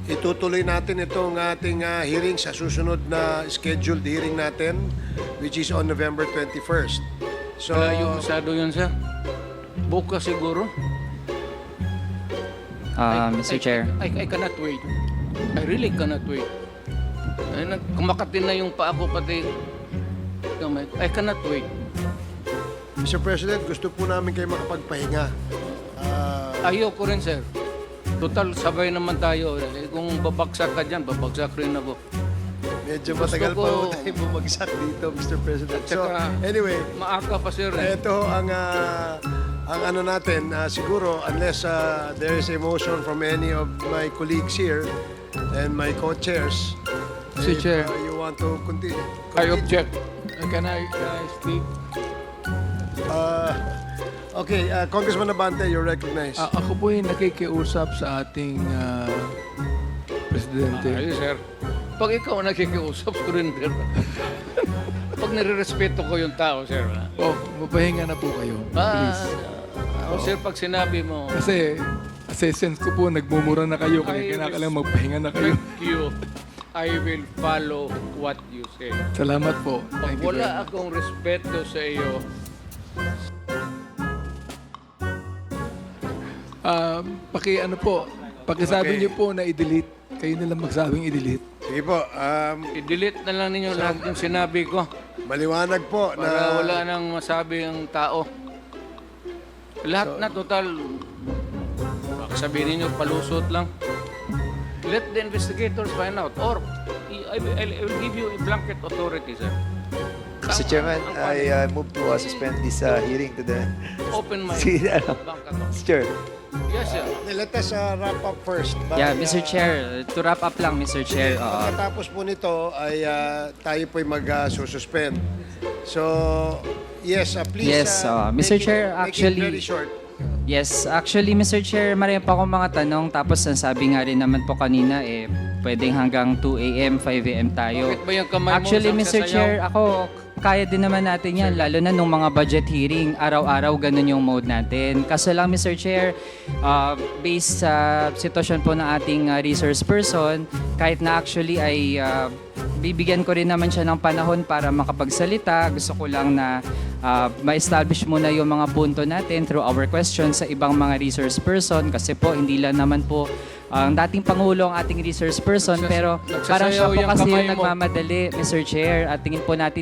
itutuloy natin itong ating hearing sa susunod na scheduled hearing natin, which is on November 21st. So, Malayo masyado yun, sir. Bukas siguro. Mr. Chair. I cannot wait. I really cannot wait. Kumakatin na yung paa ko pati kamay ko. I cannot wait. Mr. President, gusto po namin kayo makapagpahinga. Ayoko rin, sir. Total, sabay naman tayo. Kung babagsak ka dyan, babagsak rin ako. Medyo Gusto matagal pa ko- po tayo bumagsak dito, Mr. President. So, Tsaka- anyway, Maaka pa, sir. ito ang ano natin, siguro, unless there is a motion from any of my colleagues here and my co-chairs, Mr. if Chair. you want to continue. I object. Can I speak? Okay, Congressman Abante, you're recognized. Ako po yung nakikiusap sa ating presidente. Ayos, sir. Pag ikaw nakikiusap ko rin, sir. Pag nire-respeto ko yung tao, sir. Mapahinga na po kayo. Please. Sir, pag sinabi mo, Kasi sense ko po, nagmumura na kayo. Kaya kailangan magpahinga na kayo. thank you. I will follow what you say. Salamat po. Pag Thank you very wala much. akong respeto sa iyo, Ano po, pakisabi Okay. niyo po na i-delete. Kayo nilang magsabing i-delete. Sige po, i-delete na lang ninyo lahat ng sinabi ko maliwanag po para na wala nang masabi ang tao. Lahat na total, baka sabihin ninyo, palusot lang. Let the investigators find out. Or, I will give you a blanket authority, sir. Mr. Chairman, I move to suspend this hearing to the... Open my Sige, bank account. Mr. Chair. Yes, sir. let us wrap up first. Yeah, Mr. Chair. To wrap up lang, Mr. Chair. Pagkatapos po nito ay tayo po'y mag-suspend. So, yes, please. Yes, Mr. Chair, make it very actually- short. Yes, actually, Mr. Chair, marami pa akong mga tanong. Tapos, sabi nga rin naman po kanina, pwedeng hanggang 2 a.m., 5 a.m. tayo. Bakit ba yung kamay mo Actually, sa Mr. sasayaw? Chair, ako, kaya din naman natin yan. Lalo na nung mga budget hearing, araw-araw ganun yung mode natin. Kaso lang, Mr. Chair, based sa sitwasyon po ng ating resource person, kahit na actually ay bibigyan ko rin naman siya ng panahon para makapagsalita. Gusto ko lang na ma-establish muna yung mga punto natin through our questions sa ibang mga resource person. Kasi po, hindi lang naman po ang dating Pangulo ang ating resource person, pero parang siya po nagsasayaw yung kasi kamay yung mo. nagmamadali, Mr. Chair. At tingin po natin